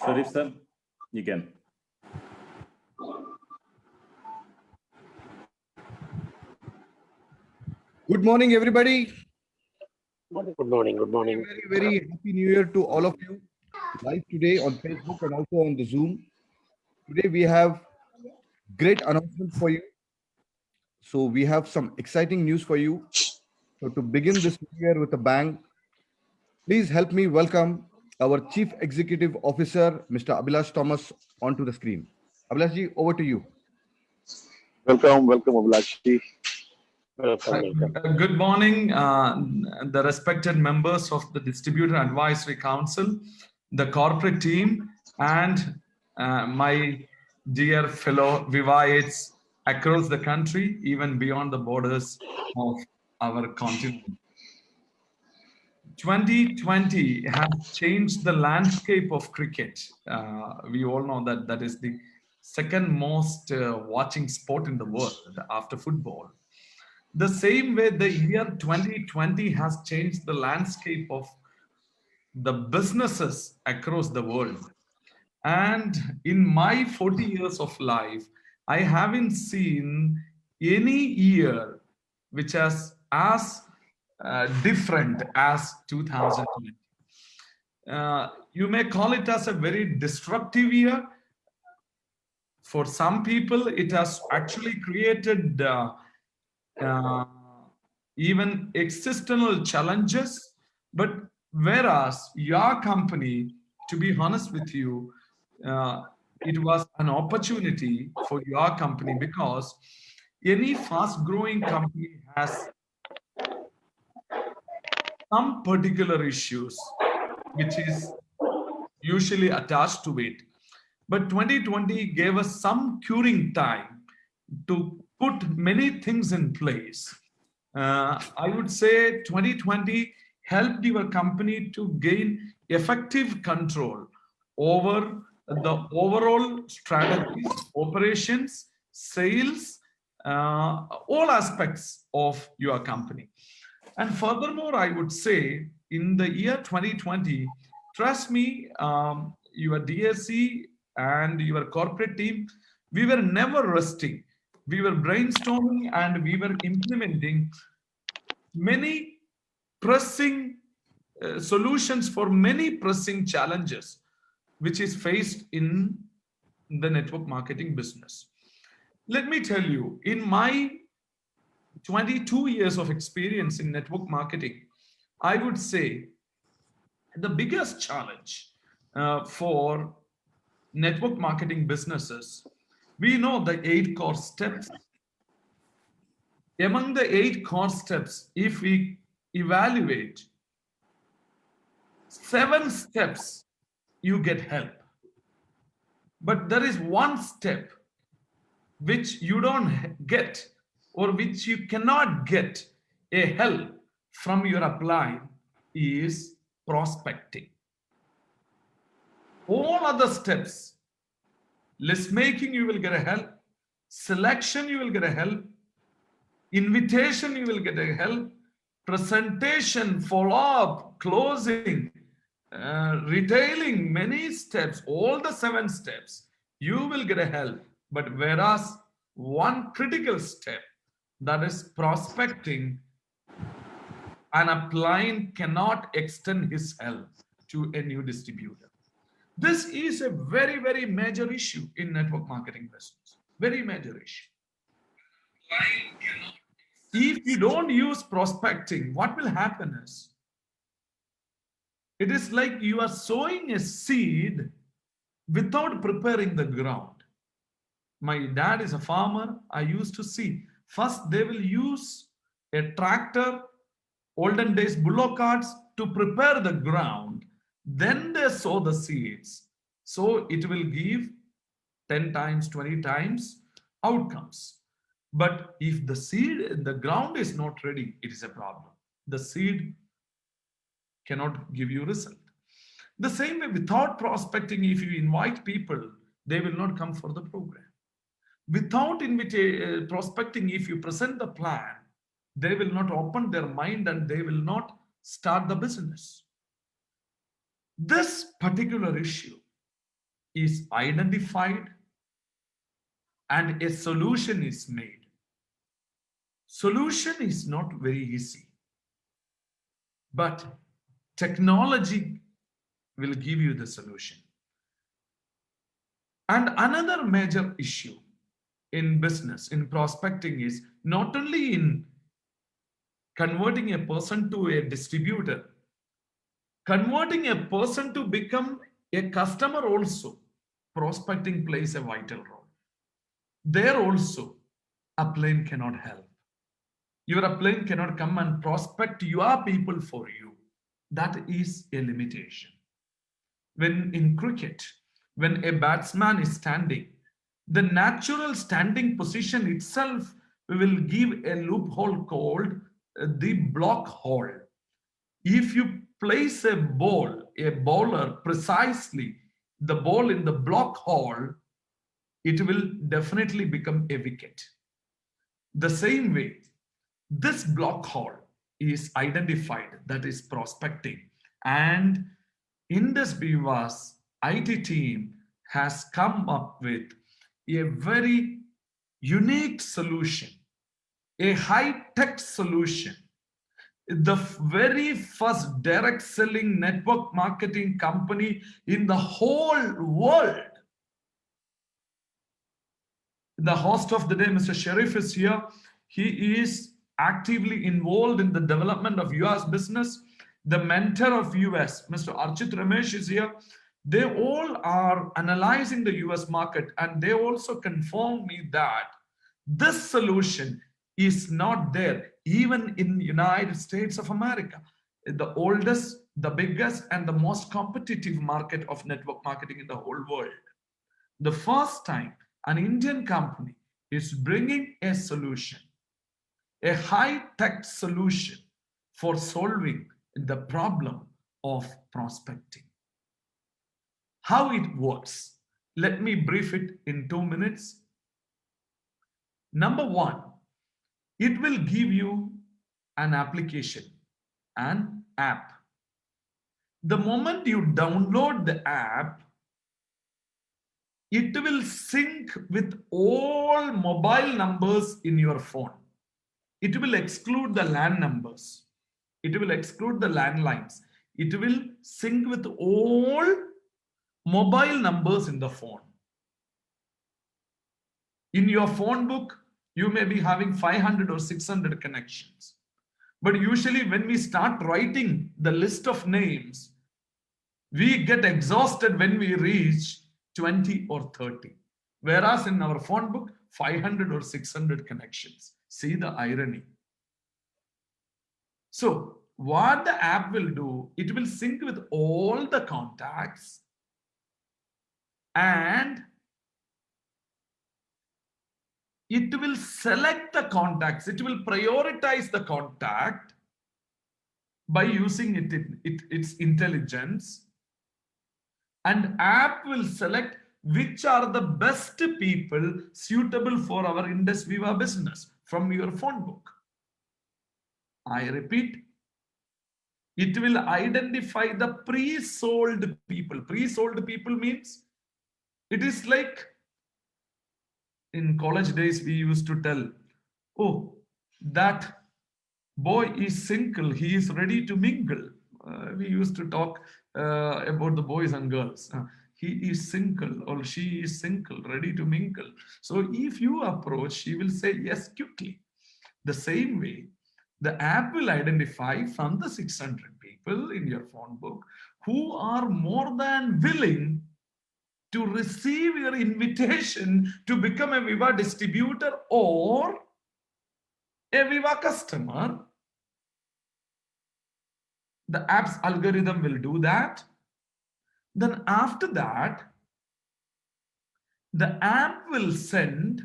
Sharif sir, you can. Good morning, everybody. Good morning. Good morning. Very happy New Year to all of you. Live today on Facebook and also on the Zoom. Today we have great announcement for you. So we have some exciting news for you. So to begin this year with a bang, please help me welcome our Chief Executive Officer, Mr. Abhilash Thomas, onto the screen. Abhilashji, over to you. Welcome, Abhilashi. Welcome. Good morning, the respected members of the Distributor Advisory Council, the corporate team, and my dear fellow Vivayites across the country, even beyond the borders of our continent. 2020 has changed the landscape of cricket. We all know that that is the second most watching sport in the world after football. The same way the year 2020 has changed the landscape of the businesses across the world. And in my 40 years of life, I haven't seen any year which has as different as 2020. You may call it as a very destructive year. For some people, it has actually created even existential challenges. But whereas your company, to be honest with you, it was an opportunity for your company, because any fast growing company has some particular issues which is usually attached to it. But 2020 gave us some curing time to put many things in place. I would say 2020 helped your company to gain effective control over the overall strategies, operations, sales, all aspects of your company. And furthermore, I would say in the year 2020, trust me, your DSC and your corporate team, we were never resting. We were brainstorming and we were implementing many pressing solutions for many pressing challenges which is faced in the network marketing business. Let me tell you, in my 22 years of experience in network marketing, I would say the biggest challenge for network marketing businesses, we know the 8 core steps. Among the 8 core steps, if we evaluate 7 steps, you get help. But there is one step which you don't get, or which you cannot get a help from your upline, is prospecting. All other steps, list making, you will get a help. Selection, you will get a help. Invitation, you will get a help. Presentation, follow-up, closing, retailing, many steps, all the 7 steps, you will get a help. But whereas one critical step, that is prospecting, an upline cannot extend his help to a new distributor. This is a very, very major issue in network marketing business. Very major issue. If you don't use prospecting, what will happen is, it is like you are sowing a seed without preparing the ground. My dad is a farmer. I used to see, first they will use a tractor, olden days bullock carts, to prepare the ground. Then they sow the seeds. So it will give 10 times, 20 times outcomes. But if the seed, the ground is not ready, it is a problem. The seed cannot give you result. The same way, without prospecting, if you invite people, they will not come for the program. Without prospecting, if you present the plan, they will not open their mind and they will not start the business. This particular issue is identified and a solution is made. Solution is not very easy, but technology will give you the solution. And another major issue in business, in prospecting, is not only in converting a person to a distributor, converting a person to become a customer also, prospecting plays a vital role. There also, upline cannot help. Your upline cannot come and prospect your people for you. That is a limitation. When in cricket, when a batsman is standing, the natural standing position itself will give a loophole called the block hole. If you place a bowler precisely the ball in the block hole, it will definitely become a wicket. The same way, this block hole is identified, that is prospecting, and Indus Viva's IT team has come up with a very unique solution, a high-tech solution. The very first direct selling network marketing company in the whole world. The host of the day, Mr. Sharif, is here. He is actively involved in the development of US business. The mentor of US, Mr. Archit Ramesh, is here. They all are analyzing the US market, and they also confirm me that this solution is not there even in the United States of America, the oldest, the biggest, and the most competitive market of network marketing in the whole world. The first time an Indian company is bringing a solution, a high-tech solution for solving the problem of prospecting. How it works, let me brief it in 2 minutes. Number one, it will give you an application, an app. The moment you download the app, it will sync with all mobile numbers in your phone. It will exclude the LAN numbers. It will exclude the landlines. It will sync with all mobile numbers in the phone. In your phone book, you may be having 500 or 600 connections. But usually when we start writing the list of names, we get exhausted when we reach 20 or 30. Whereas in our phone book, 500 or 600 connections. See the irony. So what the app will do, it will sync with all the contacts, and it will select the contacts. It will prioritize the contact by using its intelligence. And app will select which are the best people suitable for our Indus Viva business from your phone book. I repeat, it will identify the pre-sold people. Pre-sold people means it is like in college days we used to tell, oh, that boy is single, he is ready to mingle. We used to talk about the boys and girls. He is single or she is single, ready to mingle. So if you approach, she will say yes quickly. The same way, the app will identify from the 600 people in your phone book who are more than willing to receive your invitation to become a Viva distributor or a Viva customer. The app's algorithm will do that. Then after that, the app will send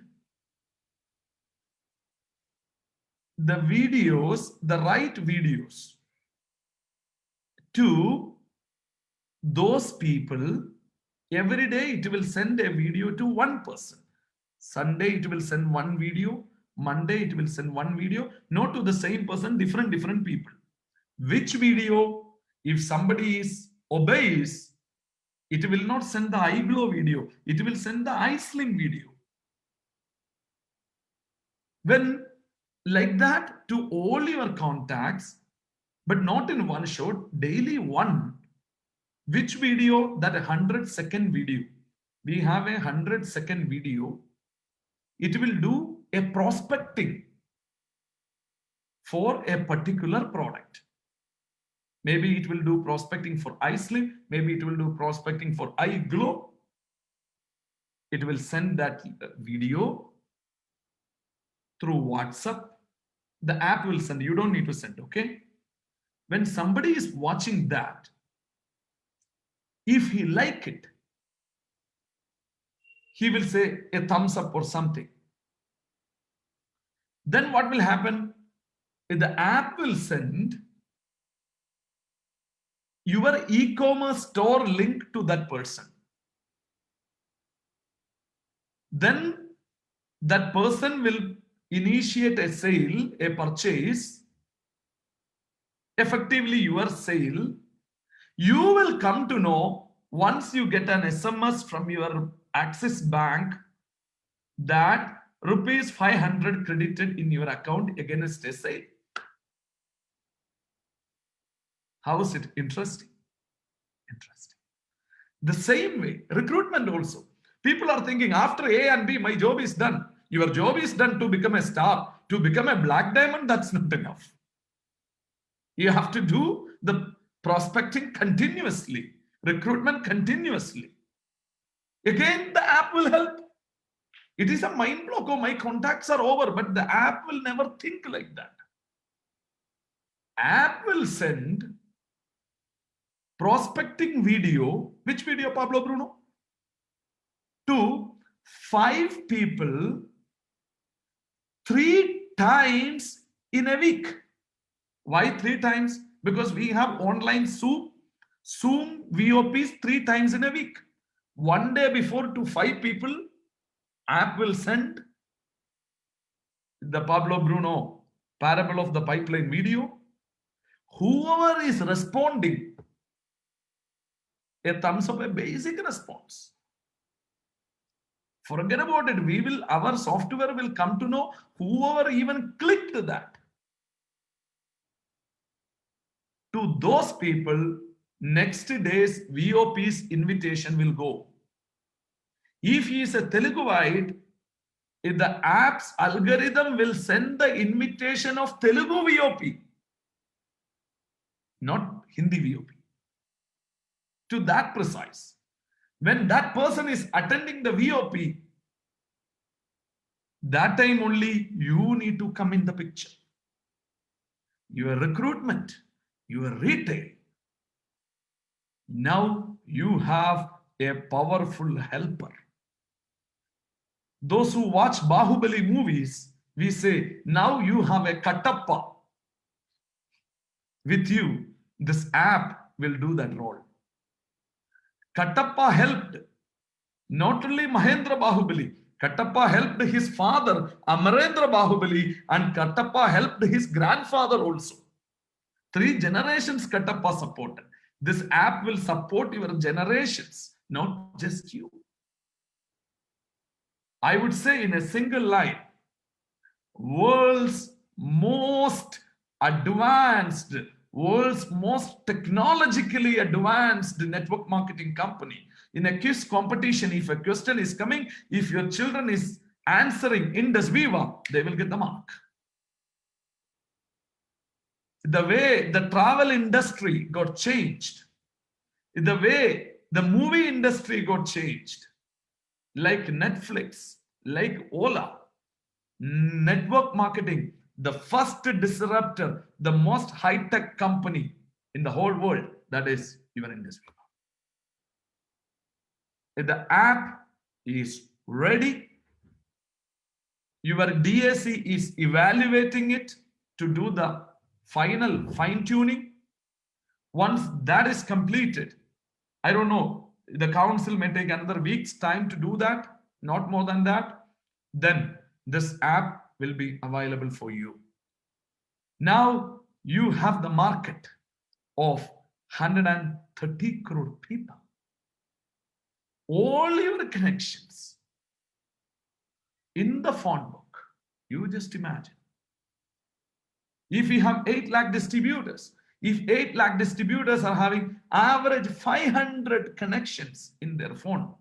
the videos, the right videos to those people. Every day it will send a video to one person. Sunday it will send one video. Monday it will send one video. Not to the same person, different people. Which video? If somebody is obeys, it will not send the iGlow video. It will send the iSlim video. When like that to all your contacts, but not in one shot, daily one. Which video? That 100-second video. We have a 100-second video. It will do a prospecting for a particular product. Maybe it will do prospecting for iSlim. Maybe it will do prospecting for iGlow. It will send that video through WhatsApp. The app will send. You don't need to send, okay? When somebody is watching that, if he like it, he will say a thumbs up or something. Then what will happen? The app will send your e-commerce store link to that person. Then that person will initiate a sale, a purchase, effectively your sale. You will come to know once you get an SMS from your Axis Bank that rupees 500 credited in your account against a sale. How is it interesting? Interesting. The same way, recruitment also. People are thinking after A and B, my job is done. Your job is done to become a star. To become a black diamond, that's not enough. You have to do the prospecting continuously, recruitment continuously. Again, the app will help. It is a mind block. Oh, my contacts are over, but the app will never think like that. App will send prospecting video. Which video, Pablo Bruno? To 5 people 3 times in a week. Why 3 times? Because we have online Zoom VOPs 3 times in a week. One day before to 5 people, app will send the Pablo Bruno parable of the pipeline video. Whoever is responding, a thumbs up, a basic response. Forget about it. Our software will come to know whoever even clicked that. To those people, next day's VOP's invitation will go. If he is a Teluguite, the app's algorithm will send the invitation of Telugu VOP, not Hindi VOP. To that precise. When that person is attending the VOP, that time only you need to come in the picture. Your recruitment, your retail. Now you have a powerful helper. Those who watch Bahubali movies, we say, now you have a Kattappa with you. This app will do that role. Kattappa helped not only Mahendra Bahubali, Kattappa helped his father Amarendra Bahubali, and Kattappa helped his grandfather also. 3 generations Kattappa supported. This app will support your generations, not just you. I would say in a single line, world's most advanced, world's most technologically advanced network marketing company. In a quiz competition, if a question is coming, if your children is answering Indus Viva, they will get the mark. The way the travel industry got changed, the way the movie industry got changed, like Netflix, like Ola, network marketing, the first disruptor, the most high-tech company in the whole world, that is your industry. The app is ready. Your DAC is evaluating it to do the final fine-tuning. Once that is completed, I don't know, the council may take another week's time to do that, not more than that. Then this app will be available for you. Now you have the market of 130 crore people. All your connections in the phone book. You just imagine. If you have 8 lakh distributors, if 8 lakh distributors are having average 500 connections in their phone,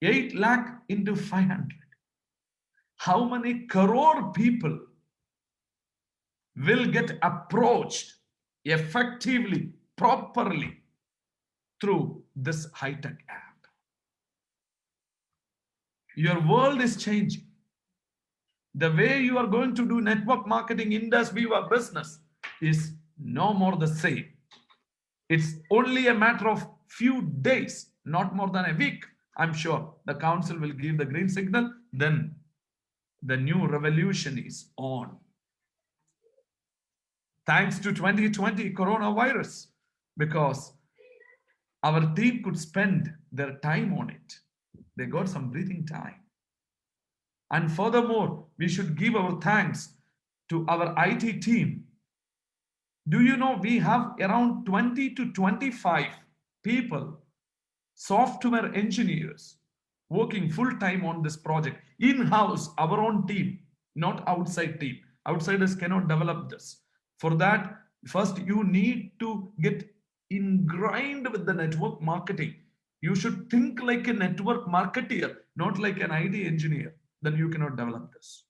8 lakh into 500, how many crore people will get approached effectively, properly through this high-tech app? Your world is changing. The way you are going to do network marketing Indus Viva business is no more the same. It's only a matter of few days, not more than a week. I'm sure the council will give the green signal. Then the new revolution is on. Thanks to 2020 coronavirus, because our team could spend their time on it. They got some breathing time. And furthermore, we should give our thanks to our IT team. Do you know we have around 20 to 25 people, software engineers, working full-time on this project, in-house, our own team, not outside team. Outsiders cannot develop this. For that, first you need to get ingrained with the network marketing. You should think like a network marketeer, not like an IT engineer. Then you cannot develop this.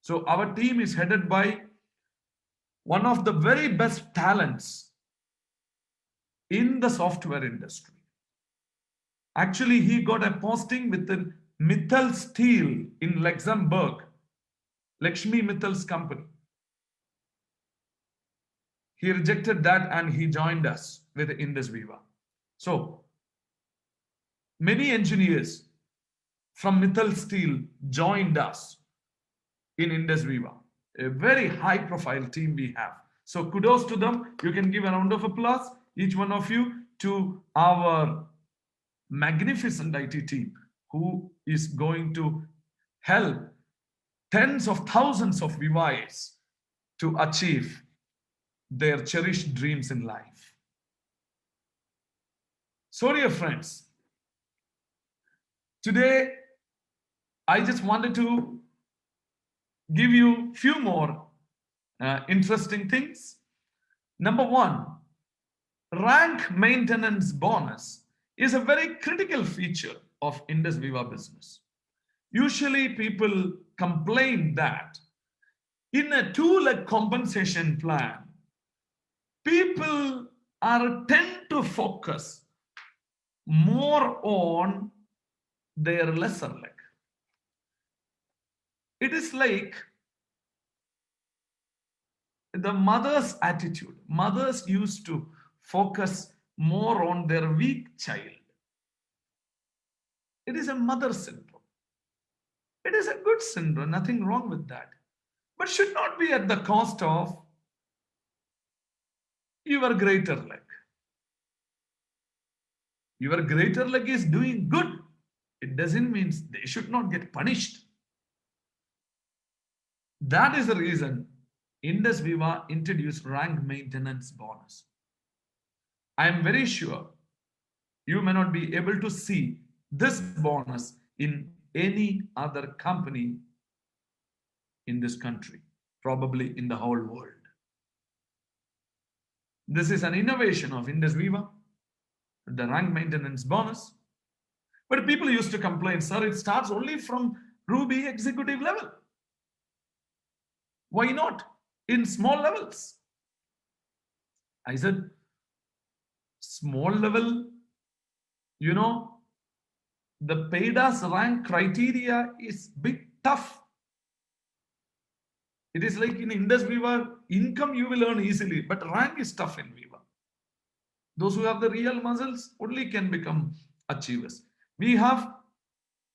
So our team is headed by one of the very best talents in the software industry. Actually, he got a posting with the Mittal Steel in Luxembourg, Lakshmi Mittal's company. He rejected that and he joined us with Indus Viva. So many engineers from Mittal Steel joined us in Indus Viva. A very high profile team we have. So kudos to them. You can give a round of applause, each one of you, to our magnificent IT team who is going to help tens of thousands of Vivais to achieve their cherished dreams in life. So dear friends, today I just wanted to give you few more interesting things. Number one, rank maintenance bonus is a very critical feature of Indus Viva business. Usually people complain that in a 2 lakh compensation plan, people tend to focus more on their lesser leg. It is like the mother's attitude. Mothers used to focus more on their weak child. It is a mother syndrome. It is a good syndrome, nothing wrong with that. But should not be at the cost of your greater leg. Your greater leg is doing good. It doesn't mean they should not get punished. That is the reason Indus Viva introduced rank maintenance bonus. I am very sure you may not be able to see this bonus in any other company in this country, probably in the whole world. This is an innovation of Indus Viva, the rank maintenance bonus. But people used to complain, sir, it starts only from Ruby executive level. Why not in small levels? I said, small level, you know, the PAYDAS rank criteria is bit tough. It is like in Indus Viva, income you will earn easily, but rank is tough in Viva. Those who have the real muscles only can become achievers. We have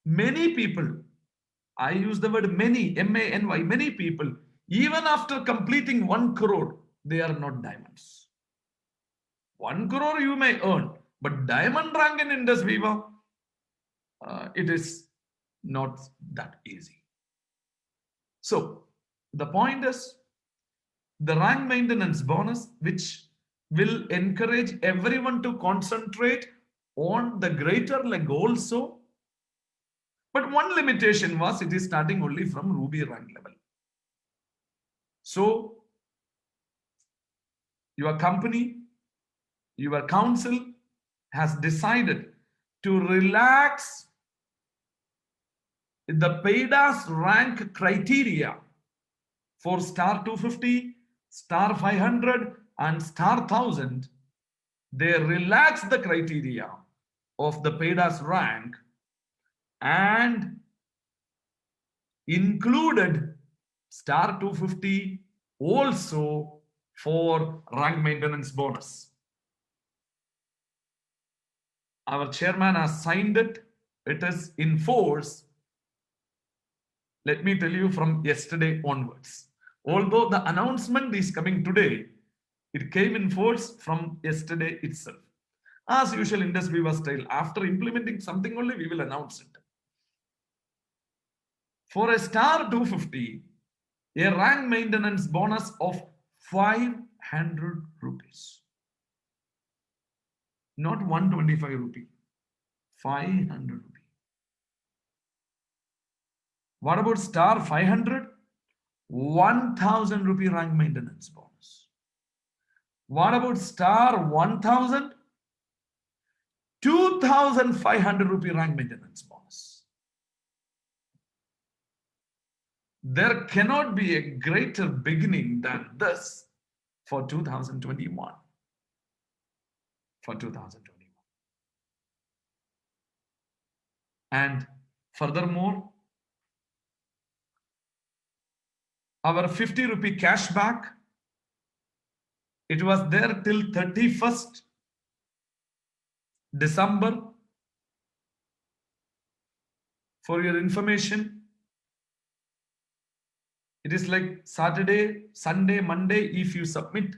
many people, I use the word many, M-A-N-Y, many people, even after completing 1 crore, they are not diamonds. 1 crore you may earn, but diamond rank in Indus Viva, it is not that easy. So the point is, the rank maintenance bonus, which will encourage everyone to concentrate on the greater leg also. But one limitation was it is starting only from ruby rank level. So your company, your council has decided to relax the PAYDAS rank criteria for star 250, star 500 and star 1000. They relaxed the criteria of the PAYDAS rank and included star 250 also for rank maintenance bonus. Our chairman has signed it. It is in force. Let me tell you from yesterday onwards. Although the announcement is coming today, it came in force from yesterday itself. As usual, Indus Viva style, after implementing something only, we will announce it. For a star 250, a rank maintenance bonus of 500 rupees. Not 125 rupee, 500 rupee. What about star 500? 1000 rupee rank maintenance bonus. What about star 1000? 2500 rupee rank maintenance bonus. There cannot be a greater beginning than this for 2021. For 2021. And furthermore, our 50 rupee cashback, it was there till 31st December. For your information, it is like Saturday, Sunday, Monday. If you submit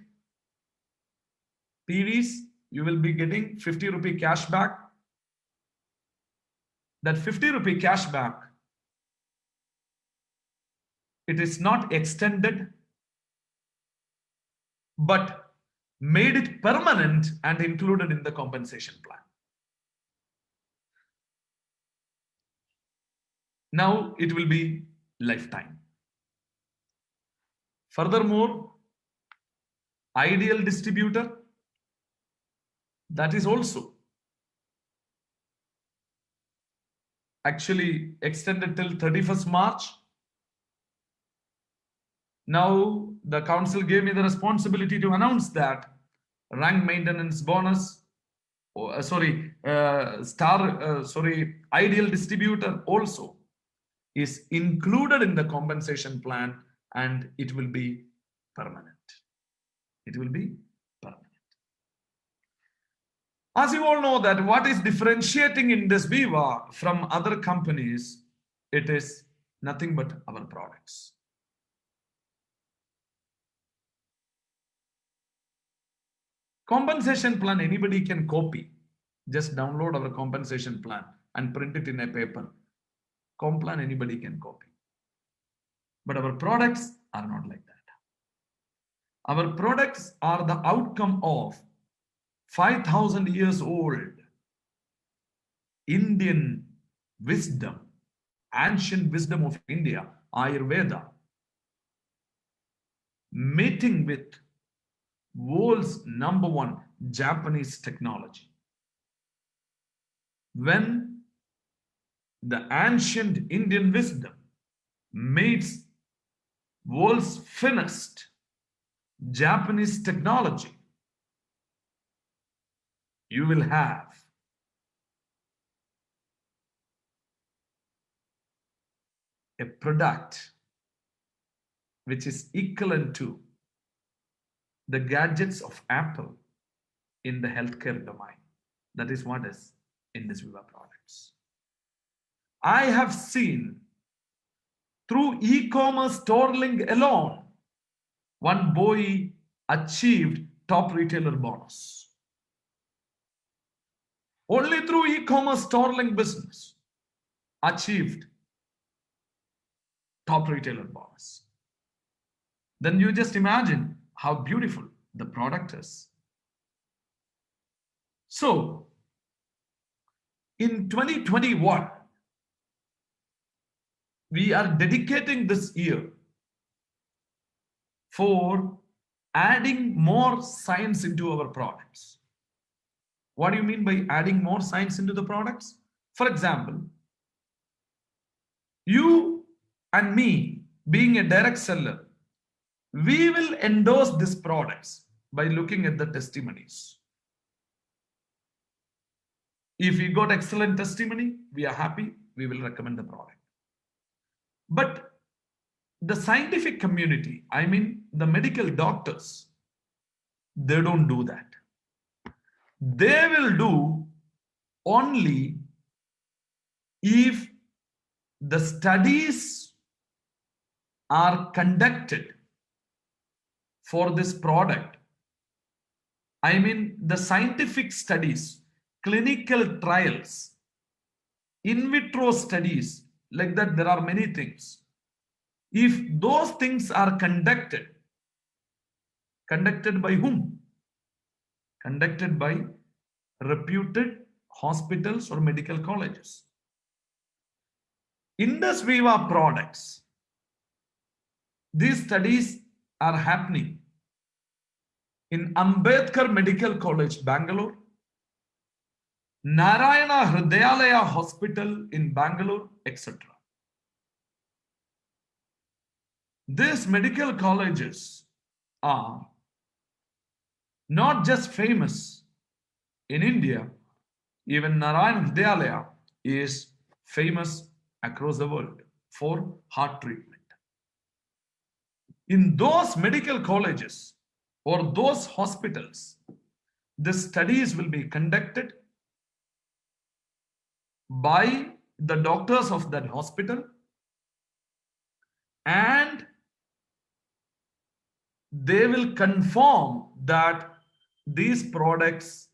PVs, you will be getting 50 rupee cashback. That 50 rupee cashback, it is not extended, but made it permanent and included in the compensation plan. Now it will be lifetime. Furthermore, ideal distributor, that is also actually extended till 31st March. Now the council gave me the responsibility to announce that rank maintenance bonus, ideal distributor also is included in the compensation plan and it will be permanent. It will be permanent. As you all know that what is differentiating Indus Viva from other companies, it is nothing but our products. Compensation plan anybody can copy. Just download our compensation plan and print it in a paper. Comp plan anybody can copy. But our products are not like that. Our products are the outcome of 5,000 years old Indian wisdom, ancient wisdom of India, Ayurveda, meeting with world's #1 Japanese technology. When the ancient Indian wisdom meets world's finest Japanese technology, you will have a product which is equivalent to the gadgets of Apple in the healthcare domain. That is what is Indus Viva products. I have seen through e-commerce store link alone, one boy achieved top retailer bonus. Only through e-commerce store link business achieved top retailer bonus. Then you just imagine how beautiful the product is So, in 2021, we are dedicating this year for adding more science into our products. What do you mean by adding more science into the products? For example, you and me, being a direct seller, we will endorse these products by looking at the testimonies. If we got excellent testimony, we are happy, we will recommend the product. But the scientific community, I mean the medical doctors, they don't do that. They will do only if the studies are conducted for this product. I mean the scientific studies, clinical trials, in vitro studies, like that there are many things. If those things are conducted by whom? Conducted by reputed hospitals or medical colleges. Indus Viva products, these studies are happening in Ambedkar Medical College, Bangalore, Narayana Hridayalaya Hospital in Bangalore, etc. These medical colleges are not just famous in India, even Narayana Hridayalaya is famous across the world for heart treatment. In those medical colleges or those hospitals, the studies will be conducted by the doctors of that hospital, and they will confirm that these products,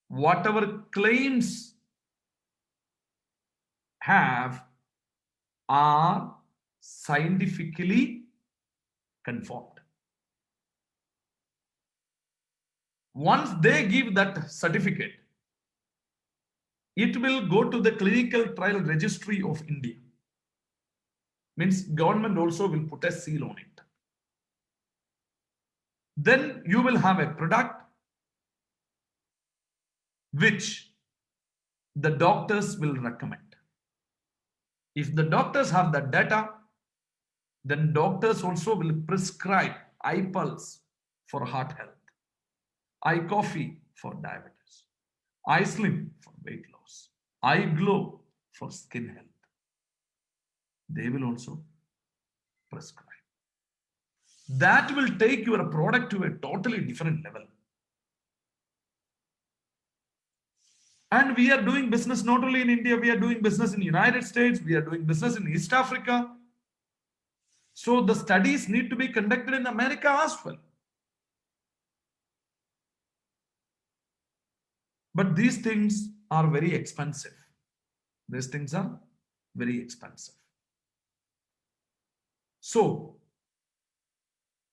whatever claims have, are scientifically confirmed. Once they give that certificate, it will go to the clinical trial registry of India. Means government also will put a seal on it. Then you will have a product which the doctors will recommend. If the doctors have that data, then doctors also will prescribe iPulse for heart health, iCoffee for diabetes, iSlim for weight loss, iGlow for skin health. They will also prescribe. That will take your product to a totally different level. And we are doing business not only in India, we are doing business in the United States, we are doing business in East Africa. So the studies need to be conducted in America as well. But these things are very expensive. These things are very expensive. So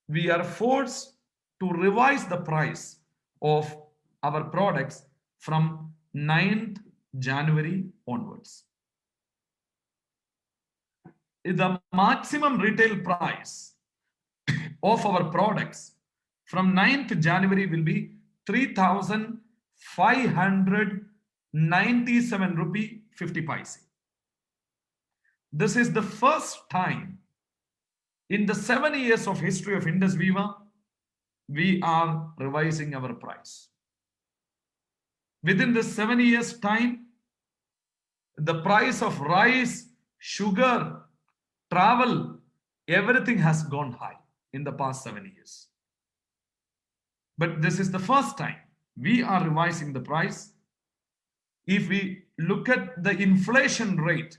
we are forced to revise the price of our products from 9th January onwards. The maximum retail price of our products from 9th January will be 3,597 rupee 50 paise. This is the first time in the 7 years of history of Indus Viva, we are revising our price. Within this 7 years time, the price of rice, sugar, travel, everything has gone high in the past 7 years. But this is the first time we are revising the price. If we look at the inflation rate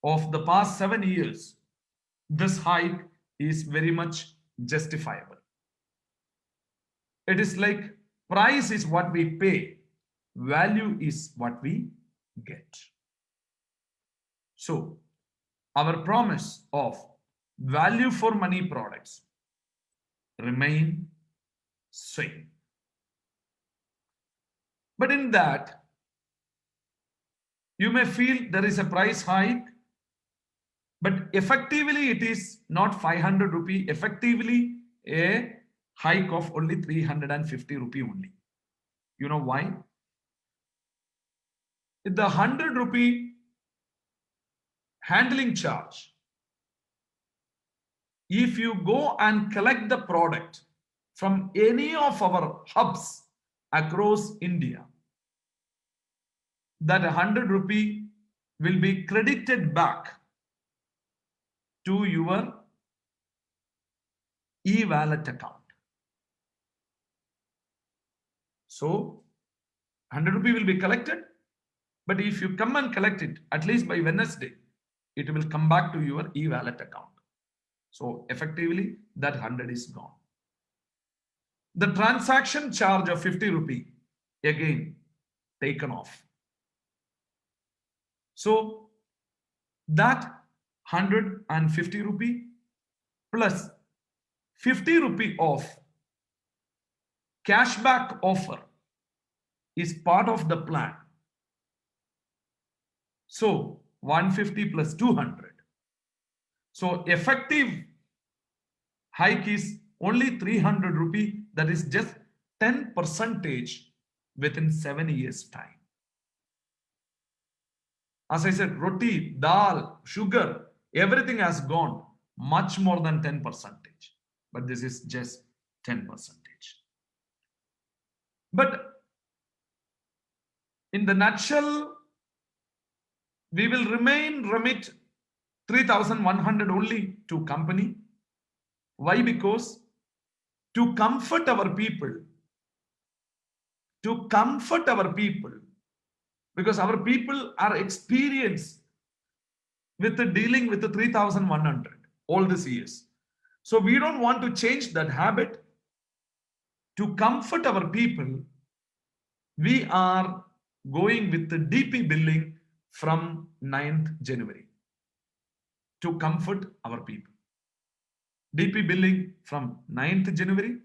of the past 7 years, this hike is very much justifiable. It is like price is what we pay, value is what we get. So our promise of value for money products remain same. But in that, you may feel there is a price hike, but effectively it is not 500 rupee, effectively a hike of only 350 rupee only. You know why? The 100 rupee handling charge, if you go and collect the product from any of our hubs across India, that 100 rupee will be credited back to your e-wallet account. So 100 rupee will be collected, but if you come and collect it at least by Wednesday, it will come back to your e-wallet account. So effectively that 100 is gone. The transaction charge of 50 rupee again taken off. So that 150 rupee plus 50 rupee of cashback offer is part of the plan. So 150 plus 200. So effective hike is only 300 rupee. That is just 10% within 7 years time. As I said, roti, dal, sugar, everything has gone much more than 10%. But this is just 10%. But in the nutshell, we will remit 3,100 only to company. Why? Because to comfort our people, because our people are experienced with the dealing with the 3,100 all these years. So we don't want to change that habit. To comfort our people, we are going with the DP billing from 9th January. To comfort our people. DP billing from 9th January.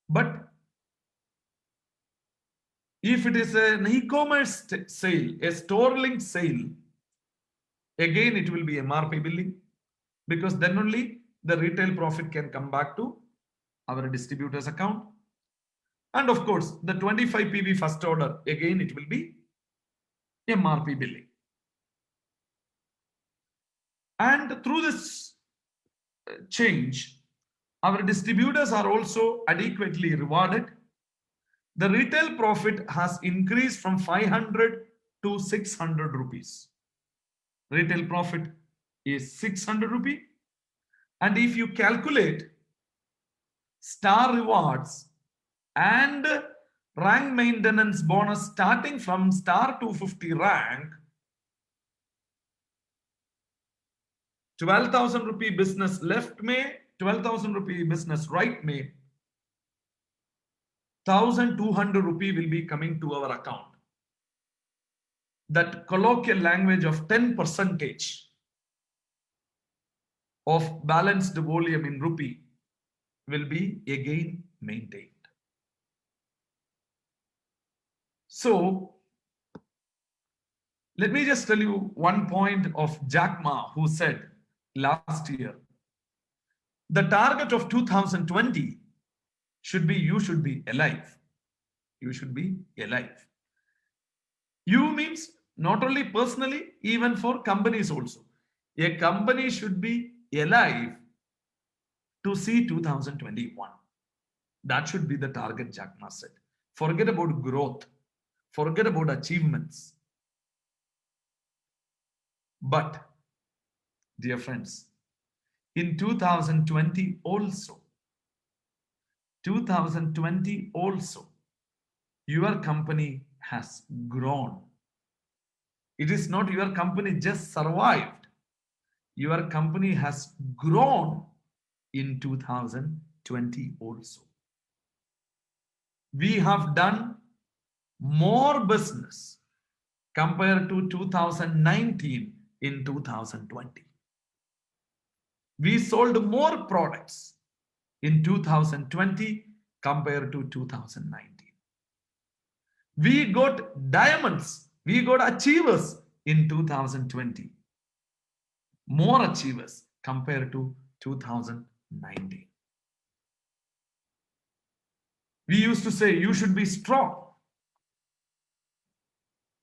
But if it is an e-commerce sale, a store link sale, again it will be MRP billing, because then only the retail profit can come back to our distributor's account. And of course, the 25 PV first order, again it will be MRP billing. And through this change, our distributors are also adequately rewarded. The retail profit has increased from 500 to 600 rupees. Retail profit is 600 rupee. And if you calculate star rewards and rank maintenance bonus starting from star 250 rank, 12,000 rupee business left May, 12,000 rupee business right May, 1,200 rupee will be coming to our account. That colloquial language of 10% of balanced volume in rupee will be again maintained. So let me just tell you one point of Jack Ma, who said last year, the target of 2020 should be, you should be alive. You should be alive. You means not only personally, even for companies also. A company should be alive to see 2021. That should be the target, Jack Ma said. Forget about growth. Forget about achievements. But, dear friends, in 2020 also, your company has grown. It is not your company just survived. Your company has grown in 2020 also. We have done more business compared to 2019 in 2020. We sold more products in 2020 compared to 2019. We got diamonds. We got achievers in 2020. More achievers compared to 2019. We used to say you should be strong.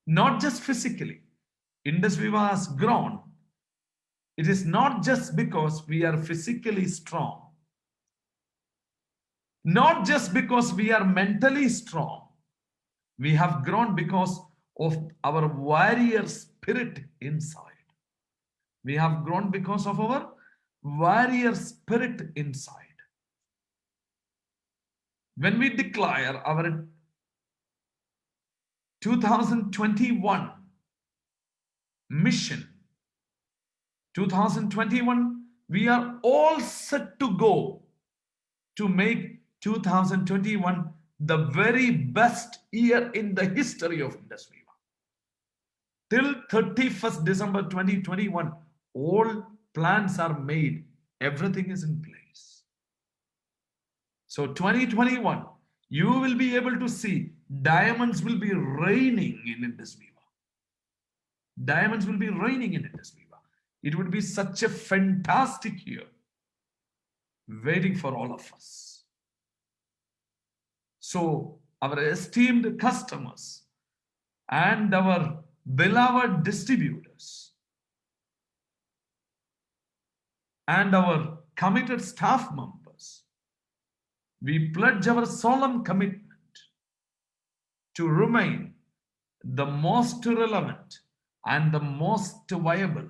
Not just physically. Indus Viva has grown. It is not just because we are physically strong. Not just because we are mentally strong. We have grown because of our warrior spirit inside. We have grown because of our warrior spirit inside. When we declare our 2021 mission, 2021, we are all set to go to make 2021 the very best year in the history of Indus Viva. Till 31st December 2021, all plans are made. Everything is in place. So 2021, you will be able to see diamonds will be raining in Indus Viva. Diamonds will be raining in Indus Viva. It would be such a fantastic year waiting for all of us. So our esteemed customers and our beloved distributors and our committed staff members, we pledge our solemn commitment to remain the most relevant and the most viable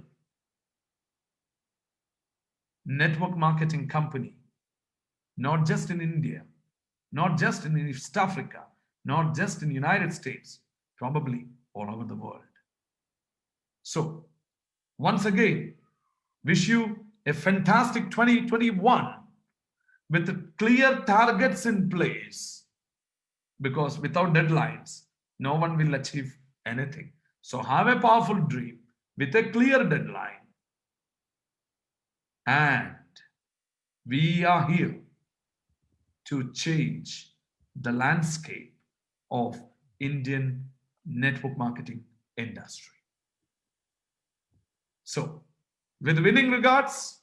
network marketing company, not just in India, not just in East Africa, not just in the United States, probably all over the world. So, once again, wish you a fantastic 2021 with clear targets in place, because without deadlines, no one will achieve anything. So have a powerful dream with a clear deadline. And we are here to change the landscape of Indian network marketing industry. So, with winning regards,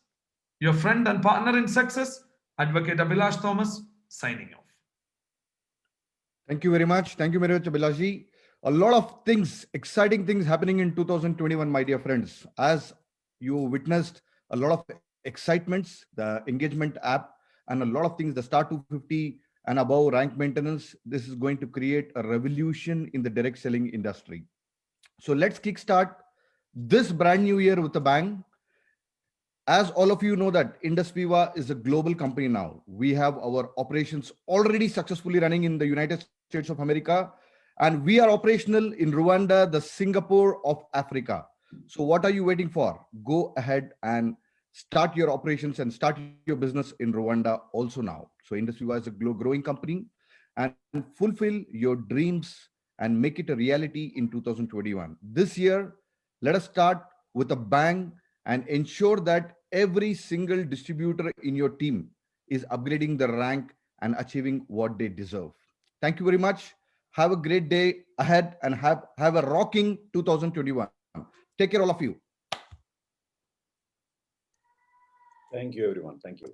your friend and partner in success, Advocate Abhilash Thomas, signing off. Thank you very much. Thank you very much, Abhilash. A lot of things, exciting things happening in 2021, my dear friends. As you witnessed, a lot of excitements, the engagement app, and a lot of things, the Star 250 and above rank maintenance. This is going to create a revolution in the direct selling industry. So let's kickstart this brand new year with a bang. As all of you know that Indus Viva is a global company now. We have our operations already successfully running in the United States of America, and we are operational in Rwanda, the Singapore of Africa. So what are you waiting for? Go ahead and start your operations and start your business in Rwanda also now. So Indus Viva is a growing company, and fulfill your dreams and make it a reality in 2021. This year, let us start with a bang and ensure that every single distributor in your team is upgrading the rank and achieving what they deserve. Thank you very much. Have a great day ahead and have a rocking 2021. Take care, all of you. Thank you, everyone. Thank you.